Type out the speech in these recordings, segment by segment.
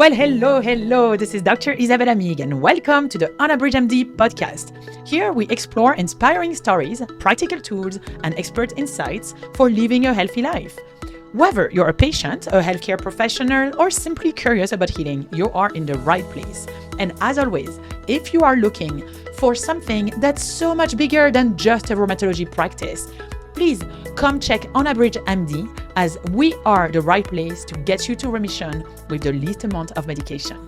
Well, hello. This is Dr. Isabelle Amigues, and welcome to the Unabridged MD podcast. Here we explore inspiring stories, practical tools, and expert insights for living a healthy life. Whether you're a patient, a healthcare professional, or simply curious about healing, you are in the right place. And as always, if you are looking for something that's so much bigger than just a rheumatology practice, please come check Unabridged MD, as we are the right place to get you to remission with the least amount of medication.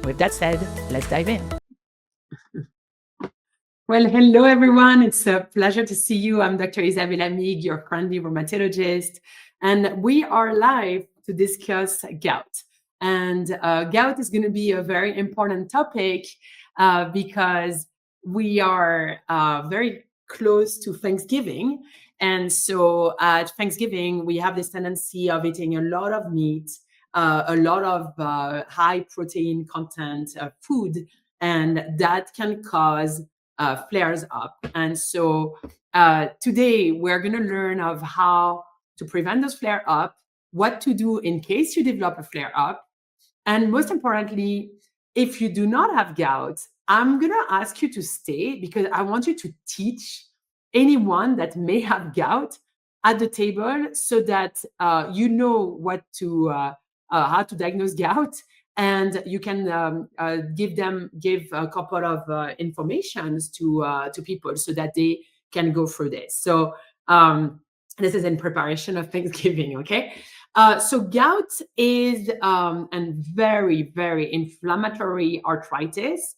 With that said, let's dive in. Well, hello everyone. It's a pleasure to see you. I'm Dr. Isabelle Amigues, your friendly rheumatologist, and we are live to discuss gout. And gout is going to be a very important topic because we are very close to Thanksgiving. And so at Thanksgiving, we have this tendency of eating a lot of meat, a lot of high protein content food, and that can cause flares up. And so today we're going to learn of how to prevent those flare up, what to do in case you develop a flare up, and most importantly, if you do not have gout, I'm going to ask you to stay because I want you to teach anyone that may have gout at the table so that you know what to how to diagnose gout, and you can give a couple of informations to people so that they can go through this. So this is in preparation of Thanksgiving, okay? So gout is a very inflammatory arthritis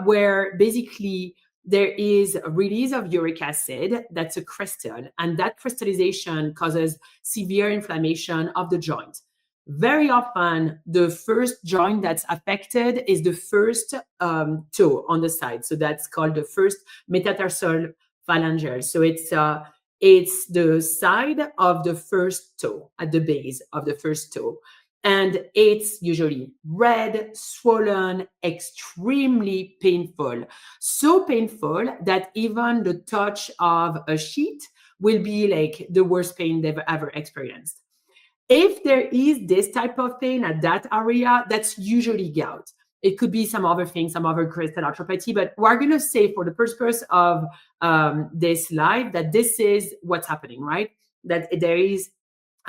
where basically there is a release of uric acid that's a crystal, and that crystallization causes severe inflammation of the joint. Very often, the first joint that's affected is the first toe on the side. So that's called the first metatarsal phalangeal. So it's the side of the first toe, at the base of the first toe. And it's usually red, swollen, extremely painful. So painful that even the touch of a sheet will be like the worst pain they've ever experienced. If there is this type of pain at that area, that's usually gout. It could be some other thing, some other crystal arthropathy, but we're going to say for the purpose of this live that this is what's happening, right? That there is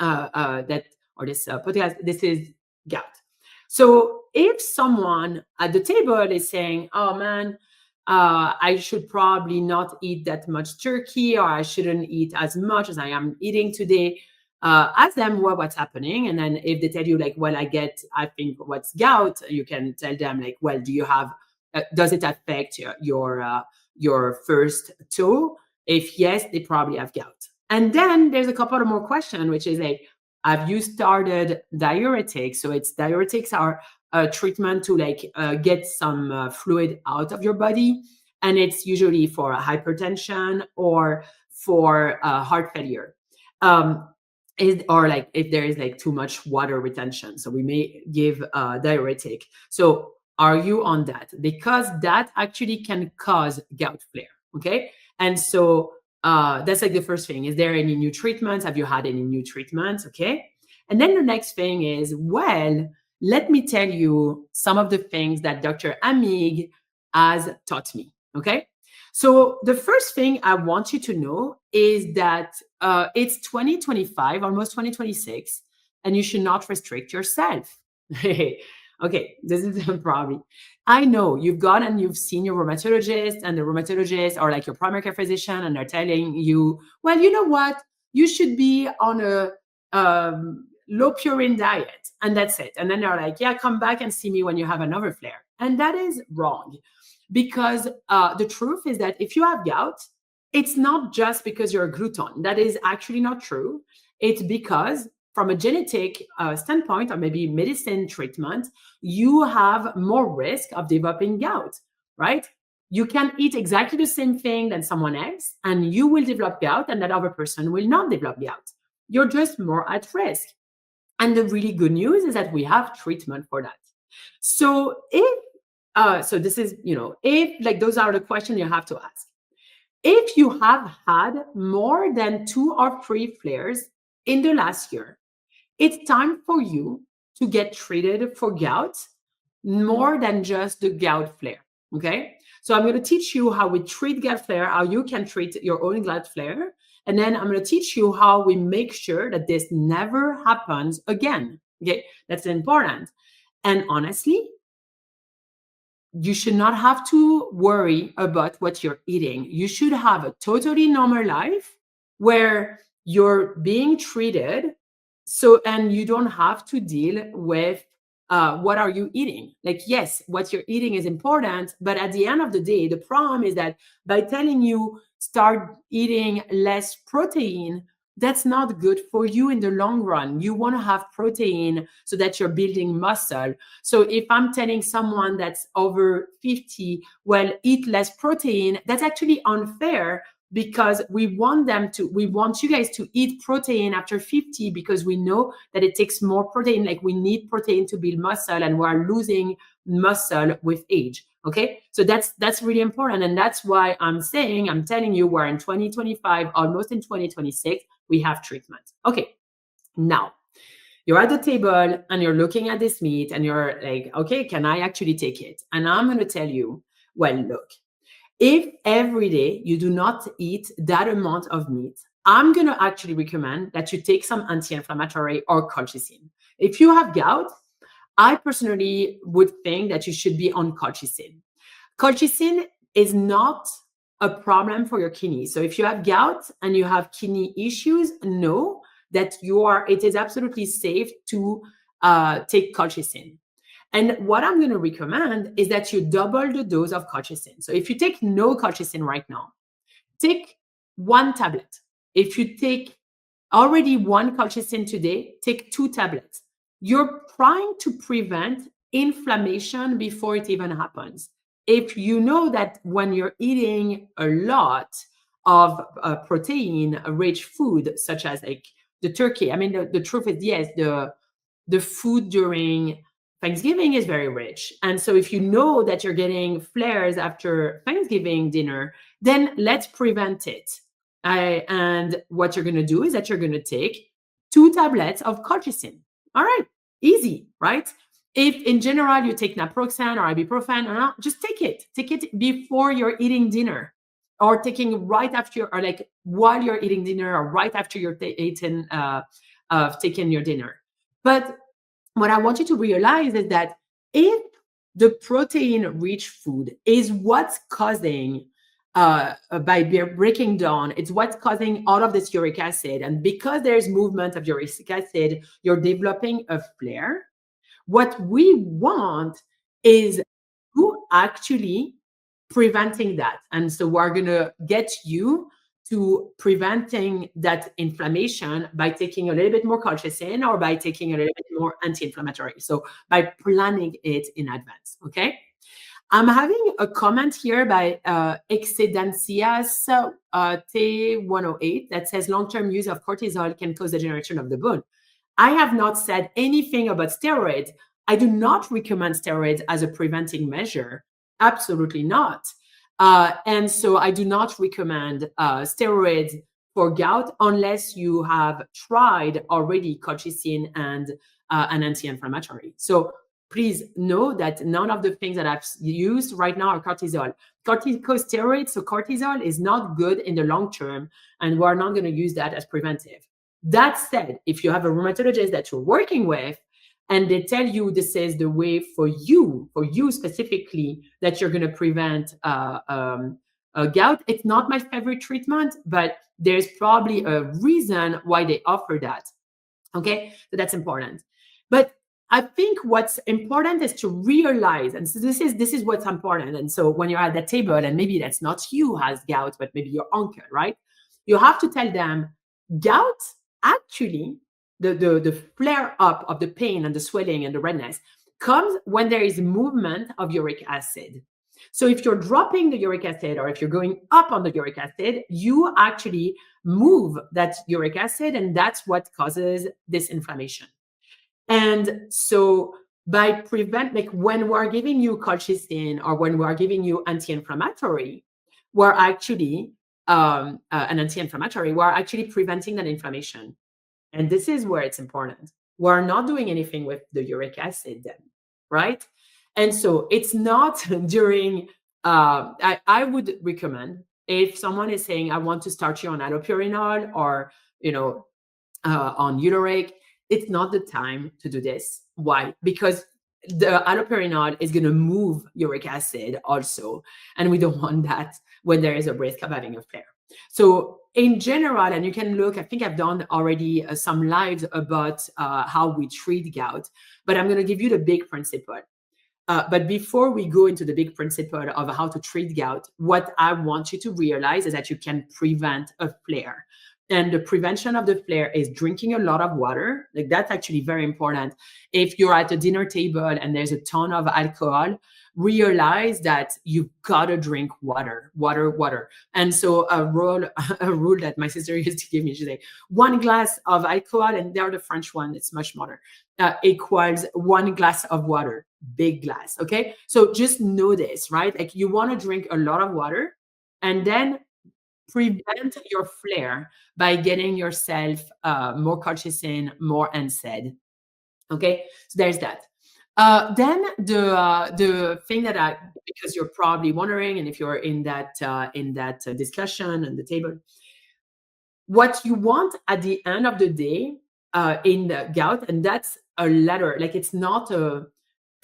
this podcast, this is gout. So if someone at the table is saying, oh man, I should probably not eat that much turkey, or I shouldn't eat as much as I am eating today, ask them what's happening. And then if they tell you like, well, I think what's gout, you can tell them like, well, do you have, does it affect your first toe? If yes, they probably have gout. And then there's a couple of more questions, which is like, have you started diuretics? So diuretics are a treatment to get some fluid out of your body. And it's usually for hypertension or for heart failure. Or like if there is like too much water retention. So we may give a diuretic. So are you on that? Because that actually can cause gout flare, okay? And so that's like the first thing. Is there any new treatments? Have you had any new treatments? Okay. And then the next thing is, well, let me tell you some of the things that Dr. Amigues has taught me. Okay. So the first thing I want you to know is that it's 2025, almost 2026, and you should not restrict yourself. Okay, this is probably, I know you've gone and you've seen your rheumatologist, and the rheumatologist or like your primary care physician, and they're telling you, well, you know what? You should be on a low purine diet, and that's it. And then they're like, yeah, come back and see me when you have another flare. And that is wrong, because the truth is that if you have gout, it's not just because you're a gluten. That is actually not true. It's because from a genetic standpoint, or maybe medicine treatment, you have more risk of developing gout, right? You can eat exactly the same thing than someone else, and you will develop gout, and that other person will not develop gout. You're just more at risk. And the really good news is that we have treatment for that. So so this is, if like those are the questions you have to ask. If you have had more than 2 or 3 flares in the last year, it's time for you to get treated for gout more than just the gout flare. Okay. So I'm going to teach you how we treat gout flare, how you can treat your own gout flare. And then I'm going to teach you how we make sure that this never happens again. Okay. That's important. And honestly, you should not have to worry about what you're eating. You should have a totally normal life where you're being treated. So, and you don't have to deal with what are you eating. Like, yes, what you're eating is important, but at the end of the day, the problem is that by telling you start eating less protein, that's not good for you in the long run. You want to have protein so that you're building muscle. So if I'm telling someone that's over 50, well, eat less protein, that's actually unfair, because we want you guys to eat protein after 50, because we know that it takes more protein. Like, we need protein to build muscle, and we're losing muscle with age. Okay. So that's really important. And that's why I'm telling you, we're in 2025, almost in 2026, we have treatment. Okay. Now, you're at the table and you're looking at this meat and you're like, okay, can I actually take it? And I'm going to tell you, well, look, if every day you do not eat that amount of meat, I'm going to actually recommend that you take some anti-inflammatory or colchicine. If you have gout, I personally would think that you should be on colchicine. Colchicine is not a problem for your kidney. So if you have gout and you have kidney issues, know that it is absolutely safe to take colchicine. And what I'm going to recommend is that you double the dose of colchicine. So if you take no colchicine right now, take 1 tablet. If you take already 1 colchicine today, take 2 tablets. You're trying to prevent inflammation before it even happens. If you know that when you're eating a lot of protein-rich food, such as like the turkey, I mean, the truth is, yes, the food during Thanksgiving is very rich. And so if you know that you're getting flares after Thanksgiving dinner, then let's prevent it. And what you're going to do is that you're going to take 2 tablets of colchicine. All right, easy, right? If in general you take naproxen or ibuprofen, just take it. Take it before you're eating dinner, or taking right after, or like while you're eating dinner, or right after you're taking your dinner. But what I want you to realize is that if the protein-rich food is what's causing, by breaking down, it's what's causing all of this uric acid. And because there's movement of uric acid, you're developing a flare. What we want is you actually preventing that. And so we're going to get you to preventing that inflammation by taking a little bit more colchicine, or by taking a little bit more anti-inflammatory. So by planning it in advance. Okay. I'm having a comment here by Excedencias T108 that says long-term use of cortisol can cause degeneration of the bone. I have not said anything about steroids. I do not recommend steroids as a preventing measure. Absolutely not. And so I do not recommend steroids for gout unless you have tried already colchicine and an anti-inflammatory. So please know that none of the things that I've used right now are cortisol. Corticosteroids, so cortisol is not good in the long term, and we're not going to use that as preventive. That said, if you have a rheumatologist that you're working with and they tell you this is the way for you specifically, that you're going to prevent gout, it's not my favorite treatment, but there's probably a reason why they offer that. Okay, so that's important. But I think what's important is to realize, and so this is what's important. And so when you're at that table, and maybe that's not you who has gout, but maybe your uncle, right? You have to tell them gout, actually, the flare up of the pain and the swelling and the redness comes when there is movement of uric acid. So if you're dropping the uric acid, or if you're going up on the uric acid, you actually move that uric acid, and that's what causes this inflammation. And so by like when we're giving you colchicine, or when we're giving you anti-inflammatory, we're actually an anti-inflammatory, we're actually preventing that inflammation. And this is where it's important. We're not doing anything with the uric acid then, right? And so it's not during, I would recommend if someone is saying, I want to start you on allopurinol or, you know, on Uloric, it's not the time to do this. Why? Because the allopurinol is going to move uric acid also, and we don't want that when there is a risk of having a flare. So in general, and you can look, I think I've done already some lives about how we treat gout, but I'm going to give you the big principle. But before we go into the big principle of how to treat gout, what I want you to realize is that you can prevent a flare. And the prevention of the flare is drinking a lot of water. Like, that's actually very important. If you're at a dinner table and there's a ton of alcohol, realize that you've got to drink water, water, water. And so a rule that my sister used to give me, she's like, 1 glass of alcohol, and they're the French one, it's much smaller, equals 1 glass of water, big glass. Okay. So just know this, right? Like, you want to drink a lot of water and then prevent your flare by getting yourself more colchicine, more NSAID. Okay. So there's that. Then the thing that because you're probably wondering, and if you're in that discussion on the table, what you want at the end of the day in the gout, and that's a ladder, like, it's not a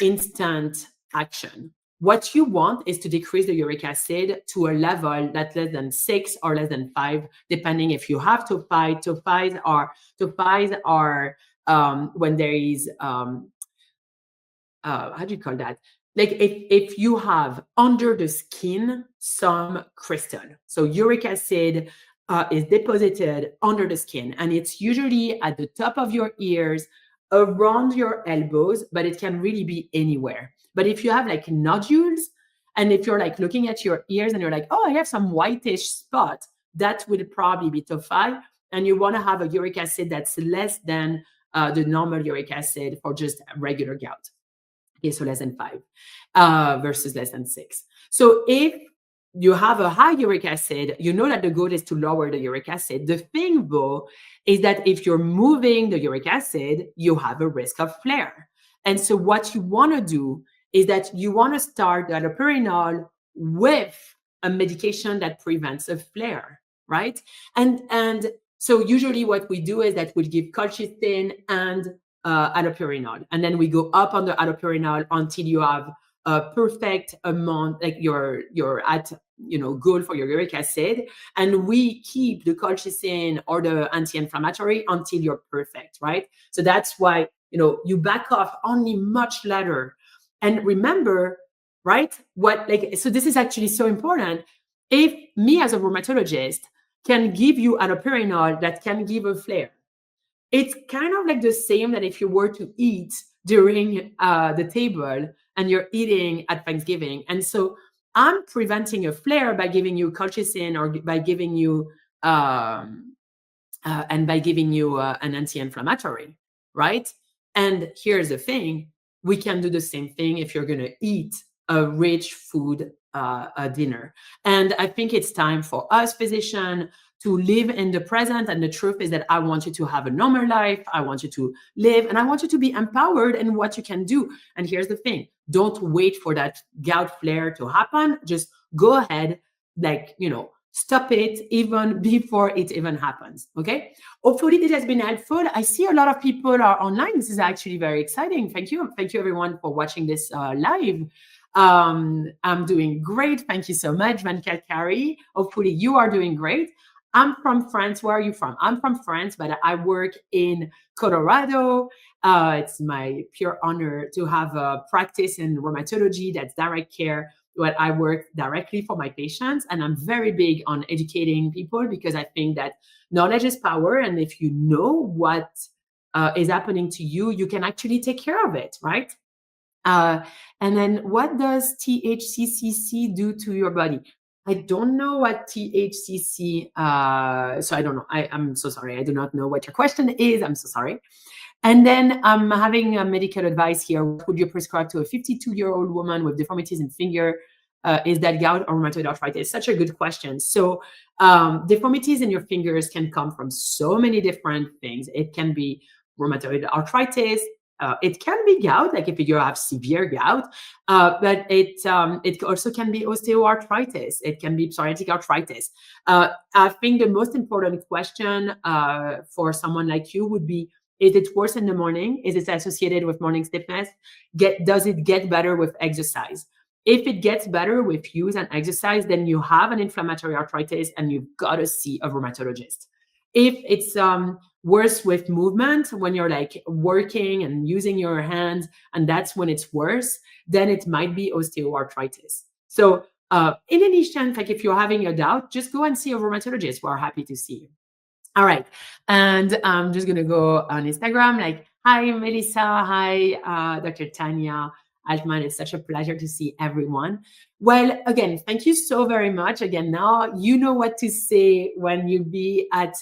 instant action. What you want is to decrease the uric acid to a level that's less than 6 or less than 5, depending if you have tophi. Tophi are when there is how do you call that? Like, if you have under the skin some crystal, so uric acid is deposited under the skin, and it's usually at the top of your ears, around your elbows, but it can really be anywhere. But if you have like nodules, and if you're like looking at your ears and you're like, oh, I have some whitish spot, that will probably be tophi, and you want to have a uric acid that's less than the normal uric acid for just regular gout. Okay, so less than 5 versus less than 6. So if you have a high uric acid, you know that the goal is to lower the uric acid. The thing, though, is that if you're moving the uric acid, you have a risk of flare. And so what you want to do is that you want to start the allopurinol with a medication that prevents a flare, right? And so usually what we do is that we'll give colchicine and allopurinol, and then we go up on the allopurinol until you have a perfect amount, like you're at goal for your uric acid, and we keep the colchicine or the anti-inflammatory until you're perfect, right? So that's why you back off only much later. And remember, right, so this is actually so important. If me as a rheumatologist can give you allopurinol that can give a flare, it's kind of like the same that if you were to eat during the table and you're eating at Thanksgiving. And so I'm preventing a flare by giving you colchicine or by giving you an anti-inflammatory, right? And here's the thing: we can do the same thing if you're going to eat a rich food dinner. And I think it's time for us physicians to live in the present. And the truth is that I want you to have a normal life. I want you to live, and I want you to be empowered in what you can do. And here's the thing: don't wait for that gout flare to happen. Just go ahead, stop it even before it even happens. Okay. Hopefully this has been helpful. I see a lot of people are online. This is actually very exciting. Thank you. Thank you everyone for watching this live. I'm doing great. Thank you so much, Venkat Kari. Hopefully you are doing great. I'm from France. Where are you from? I'm from France, but I work in Colorado. It's my pure honor to have a practice in rheumatology that's direct care, where I work directly for my patients. And I'm very big on educating people because I think that knowledge is power. And if you know what is happening to you, you can actually take care of it, right? And then what does THCCC do to your body? I don't know what THCC, so I don't know. I'm so sorry. I do not know what your question is. I'm so sorry. And then I'm having a medical advice here. What would you prescribe to a 52-year-old woman with deformities in finger? Is that gout or rheumatoid arthritis? Such a good question. So deformities in your fingers can come from so many different things. It can be rheumatoid arthritis, It can be gout, like if you have severe gout, but it also can be osteoarthritis. It can be psoriatic arthritis. I think the most important question for someone like you would be: is it worse in the morning? Is it associated with morning stiffness? Does it get better with exercise? If it gets better with use and exercise, then you have an inflammatory arthritis and you've got to see a rheumatologist. If it's worse with movement, when you're like working and using your hands, and that's when it's worse, then it might be osteoarthritis. So in any chance, like if you're having a doubt, just go and see a rheumatologist. We're happy to see you. All right. And I'm just going to go on Instagram, like, hi, Melissa. Hi, Dr. Tanya Altman. It's such a pleasure to see everyone. Well, again, thank you so very much. Again, now you know what to say when you be at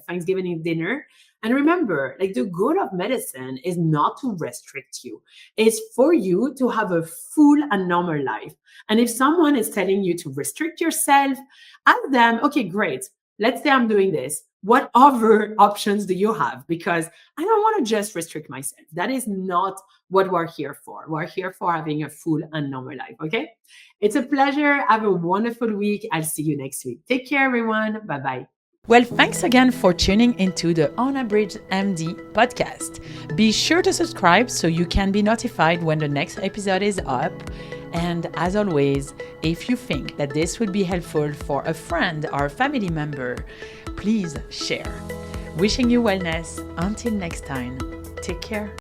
Thanksgiving dinner. And remember, like, the goal of medicine is not to restrict you. It's for you to have a full and normal life. And if someone is telling you to restrict yourself, ask them, okay, great. Let's say I'm doing this. What other options do you have? Because I don't want to just restrict myself. That is not what we're here for. We're here for having a full and normal life. Okay. It's a pleasure. Have a wonderful week. I'll see you next week. Take care, everyone. Bye-bye. Well, thanks again for tuning into the Unabridged MD podcast. Be sure to subscribe so you can be notified when the next episode is up. And as always, if you think that this would be helpful for a friend or a family member, please share. Wishing you wellness. Until next time, take care.